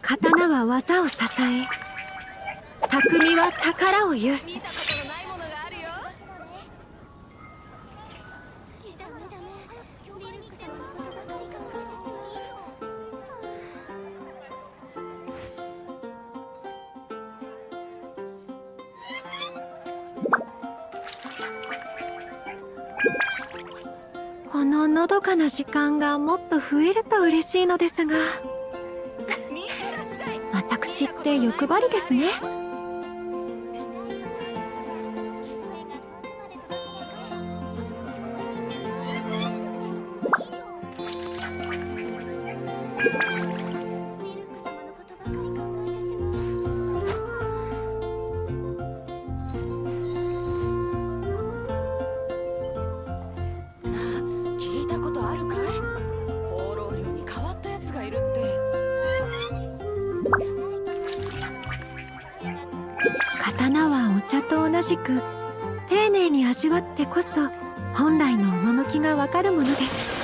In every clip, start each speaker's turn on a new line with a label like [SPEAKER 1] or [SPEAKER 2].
[SPEAKER 1] 刀は技を支え、匠は宝を有す。こののどかな時間がもっと増えると嬉しいのですが私って欲張りですね。刀はお茶と同じく丁寧に味わってこそ本来の趣がわかるものです。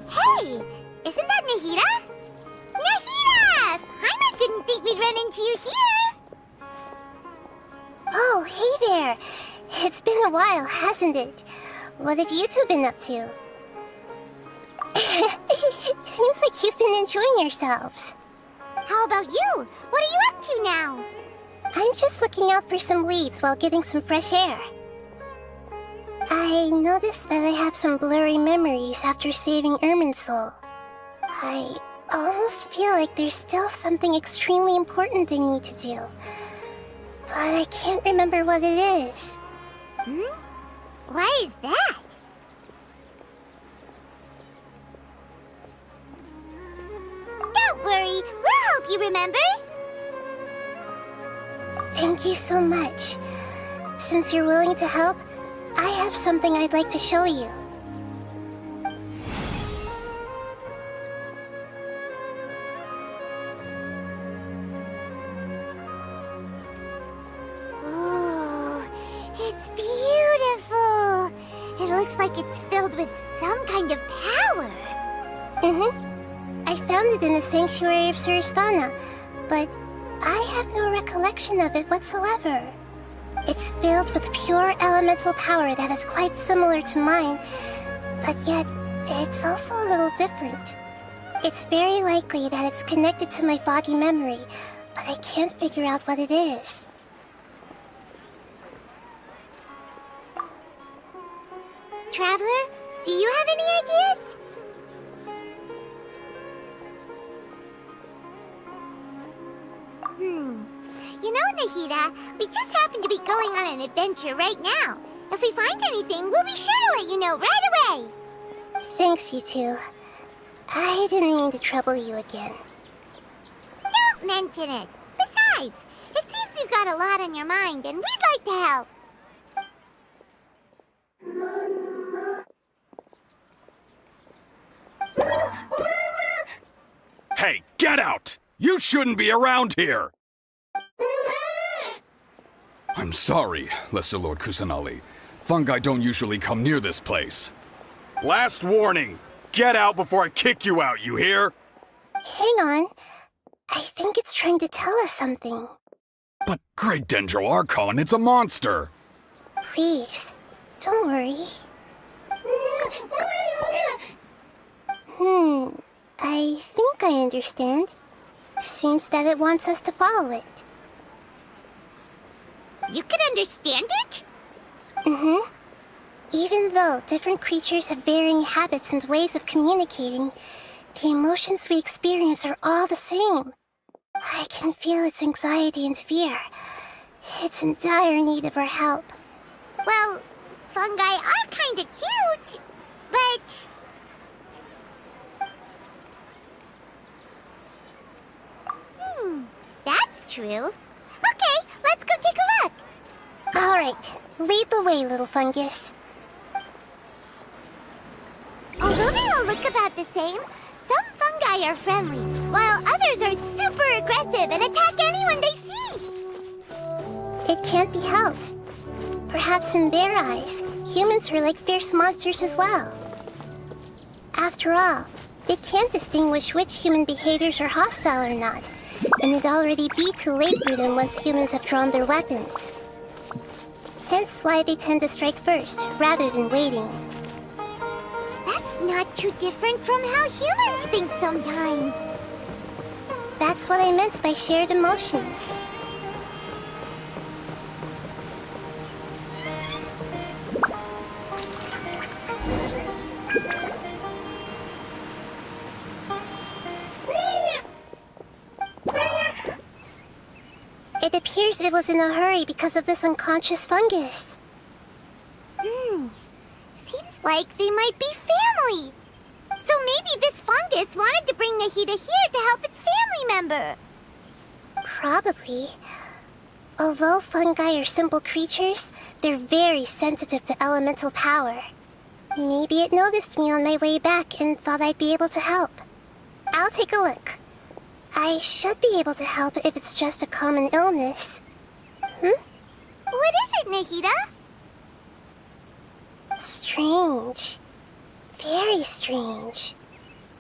[SPEAKER 2] Hey! Isn't that Nahida? Nahida! Paimon didn't think we'd run into you here! Oh, hey there! It's been a while, hasn't it? What have you two been up to? Seems like you've been enjoying yourselves. How about you? What are you up to now? I'm just looking out for some leads while getting some fresh air. I noticed that I have some blurry memories after saving Ermin's soul. I almost feel like there's still something extremely important I need to do. But I can't remember what it is. Hmm? Why is that? Don't worry, we'll help you remember. Thank you so much. Since you're willing to help, I have something I'd like to show you. Oh, it's beautiful. It looks like it's filled with some kind of power. I found it in the sanctuary of Suristana, but I have no recollection of it whatsoever. It's filled with pure elemental power that is quite similar to mine, but yet it's also a little different. It's very likely that it's connected to my foggy memory, but I can't figure out what it is. Traveler, do you have any ideas? You know, Nahida, we just happen to be going on an adventure right now. If we find anything, we'll be sure to let you know right away. Thanks, you two. I didn't mean to trouble you again. Don't mention it. Besides, it seems you've got a lot on your mind, and we'd like to help.
[SPEAKER 3] Hey, get out! You shouldn't be around here! I'm sorry, Lesser Lord Kusanali. Fungi don't usually come near this place. Last warning! Get out before I kick you out, you hear?
[SPEAKER 2] Hang on. I think it's trying to tell us something.
[SPEAKER 3] But Great Dendro Archon, it's a monster!
[SPEAKER 2] Please, don't worry. I think I understand. Seems that it wants us to follow it. You can understand it? Even though different creatures have varying habits and ways of communicating, the emotions we experience are all the same. I can feel its anxiety and fear. It's in dire need of our help. Well, fungi are kinda cute, but... that's true. Okay, let's go take a look. All right, lead the way, little fungus. Although they all look about the same, some fungi are friendly, while others are super aggressive and attack anyone they see. It can't be helped. Perhaps in their eyes, humans are like fierce monsters as well. After all, they can't distinguish which human behaviors are hostile or not, and it'd already be too late for them once humans have drawn their weapons. Hence why they tend to strike first, rather than waiting. That's not too different from how humans think sometimes. That's what I meant by shared emotions. It appears it was in a hurry because of this unconscious fungus. Seems like they might be family. So maybe this fungus wanted to bring Nahida here to help its family member. Probably. Although fungi are simple creatures, they're very sensitive to elemental power. Maybe it noticed me on my way back and thought I'd be able to help. I'll take a look. I should be able to help if it's just a common illness. What is it, Nahida? Strange. Very strange.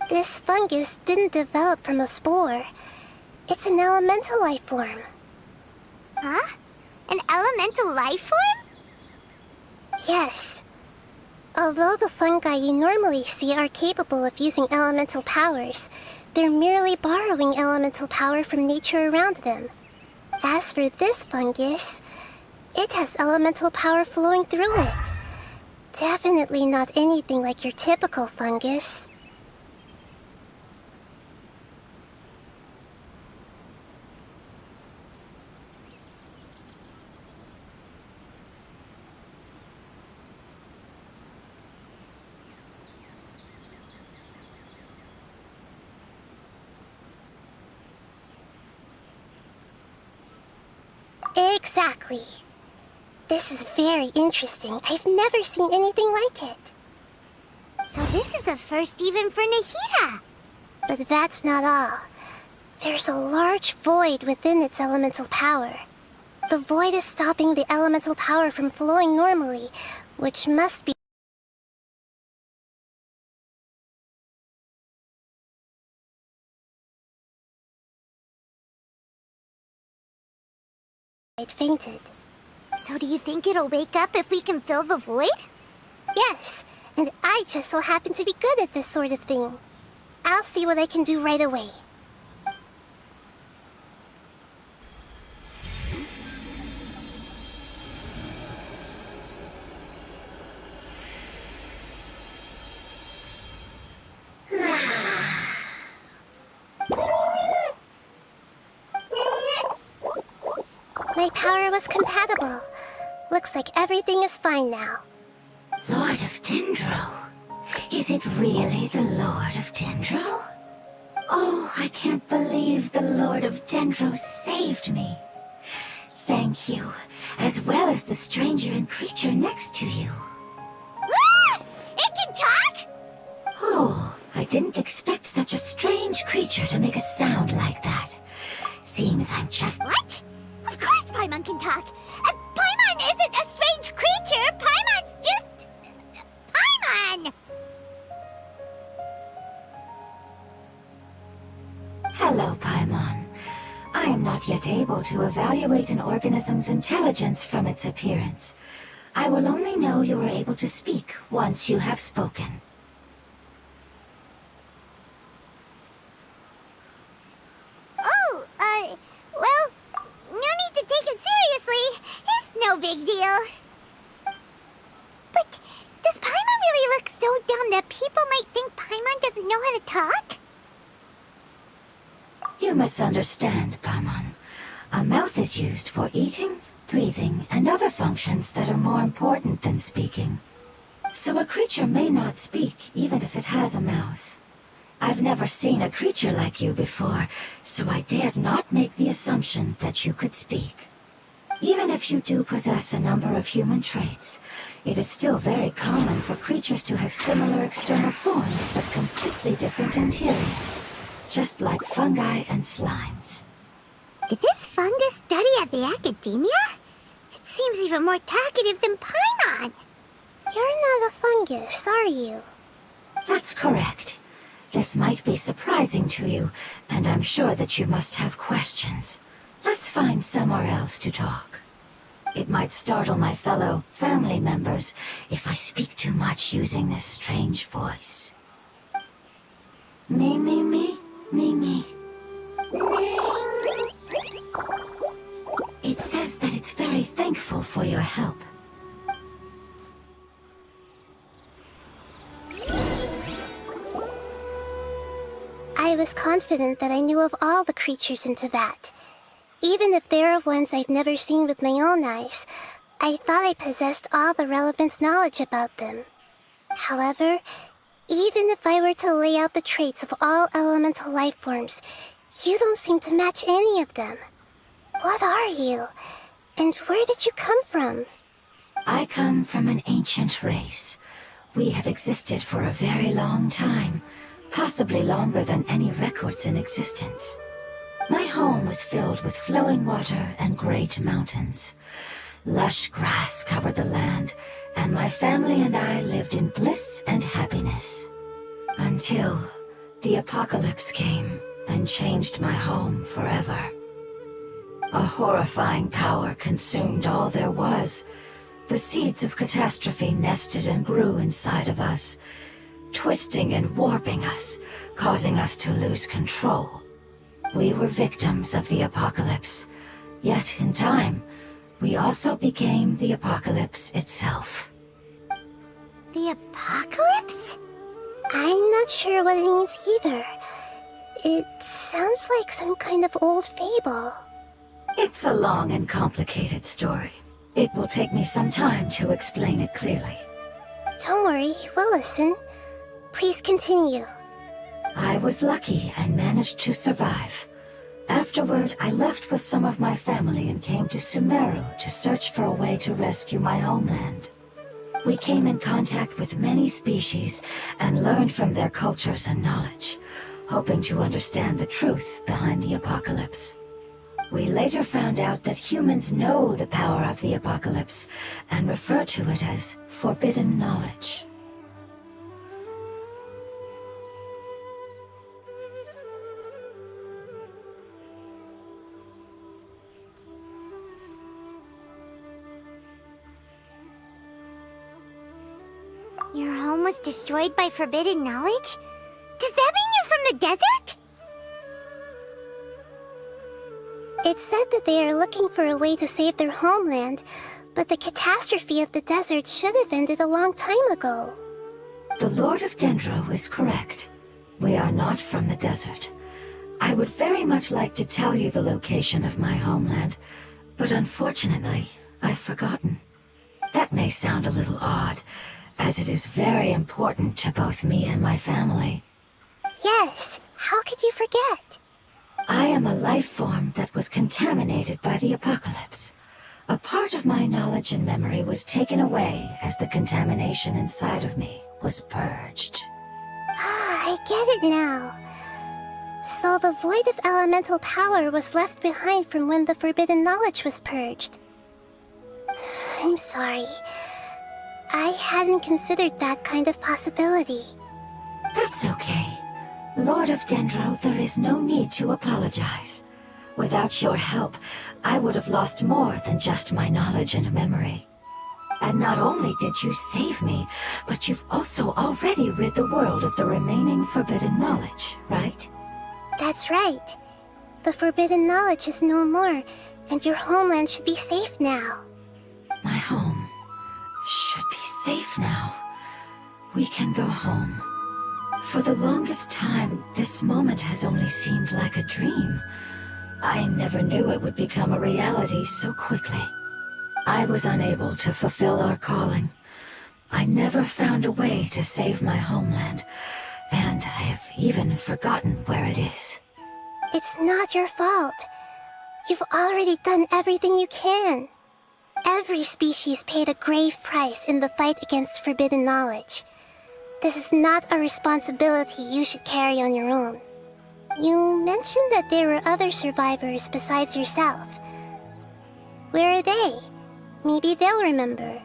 [SPEAKER 2] This fungus didn't develop from a spore. It's an elemental life form. Huh? An elemental life form? Yes. Although the fungi you normally see are capable of using elemental powers, they're merely borrowing elemental power from nature around them. As for this fungus, it has elemental power flowing through it. Definitely not anything like your typical fungus. Exactly. This is very interesting. I've never seen anything like it. So this is a first even for Nahida. But that's not all. There's a large void within its elemental power. The void is stopping the elemental power from flowing normally, which must be I'd fainted.
[SPEAKER 4] So do you think it'll wake up if we can fill the void?
[SPEAKER 2] Yes, and I just so happen to be good at this sort of thing. I'll see what I can do right away. My power was compatible. Looks like everything is fine now.
[SPEAKER 5] Lord of Dendro? Is it really the Lord of Dendro? Oh, I can't believe the Lord of Dendro saved me. Thank you, as well as the stranger and creature next to you.
[SPEAKER 4] Ah! It can talk?
[SPEAKER 5] Oh, I didn't expect such a strange creature to make a sound like that. Seems I'm just...
[SPEAKER 4] What? Of course Paimon can talk. Paimon isn't a strange creature. Paimon's just... Paimon!
[SPEAKER 5] Hello, Paimon. I am not yet able to evaluate an organism's intelligence from its appearance. I will only know you are able to speak once you have spoken.
[SPEAKER 4] Oh, well, no need to take it seriously. It's no big deal. But does Paimon really look so dumb that people might think Paimon doesn't know how to talk?
[SPEAKER 5] You misunderstand, Paimon. A mouth is used for eating, breathing, and other functions that are more important than speaking. So a creature may not speak, even if it has a mouth. I've never seen a creature like you before, so I dared not make the assumption that you could speak. Even if you do possess a number of human traits, it is still very common for creatures to have similar external forms but completely different interiors, just like fungi and slimes.
[SPEAKER 4] Did this fungus study at the academia? It seems even more talkative than Paimon.
[SPEAKER 2] You're not a fungus, are you?
[SPEAKER 5] That's correct. This might be surprising to you, and I'm sure that you must have questions. Let's find somewhere else to talk. It might startle my fellow family members if I speak too much using this strange voice. Me, me, me, me, me. It says that it's very thankful for your help.
[SPEAKER 2] I was confident that I knew of all the creatures in Teyvat. Even if there are ones I've never seen with my own eyes, I thought I possessed all the relevant knowledge about them. However, even if I were to lay out the traits of all elemental life forms, you don't seem to match any of them. What are you? And where did you come from?
[SPEAKER 5] I come from an ancient race. We have existed for a very long time, possibly longer than any records in existence. My home was filled with flowing water and great mountains. Lush grass covered the land, and my family and I lived in bliss and happiness. Until the apocalypse came and changed my home forever. A horrifying power consumed all there was. The seeds of catastrophe nested and grew inside of us, twisting and warping us, causing us to lose control. We were victims of the apocalypse, yet in time, we also became the apocalypse itself.
[SPEAKER 4] The apocalypse?
[SPEAKER 2] I'm not sure what it means either. It sounds like some kind of old fable.
[SPEAKER 5] It's a long and complicated story. It will take me some time to explain it clearly.
[SPEAKER 2] Don't worry, we'll listen. Please continue.
[SPEAKER 5] I was lucky and managed to survive. Afterward, I left with some of my family and came to Sumeru to search for a way to rescue my homeland. We came in contact with many species and learned from their cultures and knowledge, hoping to understand the truth behind the apocalypse. We later found out that humans know the power of the apocalypse and refer to it as forbidden knowledge.
[SPEAKER 4] home was destroyed by forbidden knowledge? Does that mean you're from the desert?
[SPEAKER 2] It said that they are looking for a way to save their homeland, but the catastrophe of the desert should have ended a long time ago.
[SPEAKER 5] The Lord of Dendro is correct. We are not from the desert. I would very much like to tell you the location of my homeland, but unfortunately, I've forgotten. That may sound a little odd, as it is very important to both me and my family.
[SPEAKER 2] Yes, how could you forget?
[SPEAKER 5] I am a life form that was contaminated by the apocalypse. A part of my knowledge and memory was taken away as the contamination inside of me was purged.
[SPEAKER 2] Ah, I get it now. So the void of elemental power was left behind from when the forbidden knowledge was purged. I'm sorry. I hadn't considered that kind of possibility.
[SPEAKER 5] That's okay. Lord of Dendro, there is no need to apologize. Without your help, I would have lost more than just my knowledge and memory. And not only did you save me, but you've also already rid the world of the remaining forbidden knowledge, right?
[SPEAKER 2] That's right. The forbidden knowledge is no more, and your homeland should be safe now.
[SPEAKER 5] My home should be safe now. We can go home. For the longest time, this moment has only seemed like a dream. I never knew it would become a reality so quickly. I was unable to fulfill our calling. I never found a way to save my homeland, and I have even forgotten where it is.
[SPEAKER 2] It's not your fault. You've already done everything you can. Every species paid a grave price in the fight against forbidden knowledge. This is not a responsibility you should carry on your own. You mentioned that there were other survivors besides yourself. Where are they? Maybe they'll remember.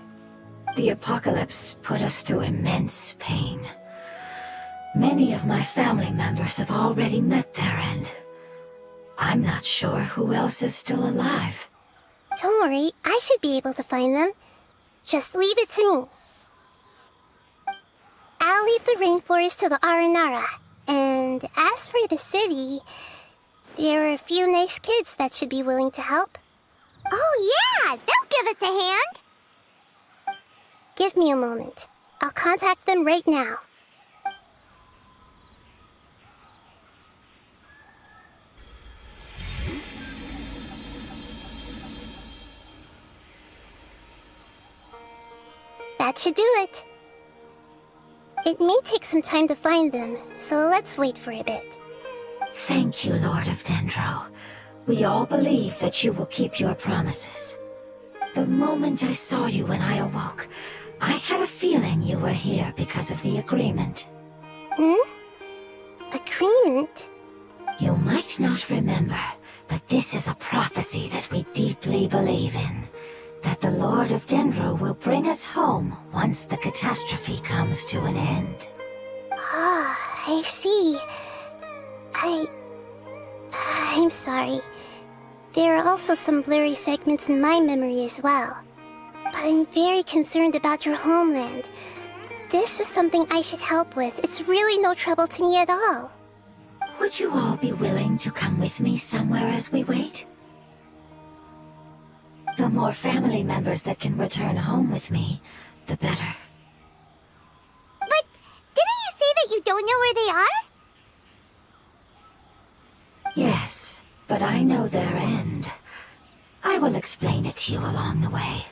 [SPEAKER 5] The apocalypse put us through immense pain. Many of my family members have already met their end. I'm not sure who else is still alive.
[SPEAKER 2] Don't worry, I should be able to find them. Just leave it to me. I'll leave the rainforest to the Aranara. And as for the city, there are a few nice kids that should be willing to help.
[SPEAKER 4] Oh yeah, they'll give us a hand.
[SPEAKER 2] Give me a moment. I'll contact them right now. That should do it. It may take some time to find them, so let's wait for a bit.
[SPEAKER 5] Thank you, Lord of Dendro. We all believe that you will keep your promises. The moment I saw you when I awoke, I had a feeling you were here because of the agreement.
[SPEAKER 2] Agreement?
[SPEAKER 5] You might not remember, but this is a prophecy that we deeply believe in. That the Lord of Dendro will bring us home once the catastrophe comes to an end.
[SPEAKER 2] Ah, I see. I'm sorry. There are also some blurry segments in my memory as well. But I'm very concerned about your homeland. This is something I should help with. It's really no trouble to me at all.
[SPEAKER 5] Would you all be willing to come with me somewhere as we wait? The more family members that can return home with me, the better.
[SPEAKER 4] But didn't you say that you don't know where they are?
[SPEAKER 5] Yes, but I know their end. I will explain it to you along the way.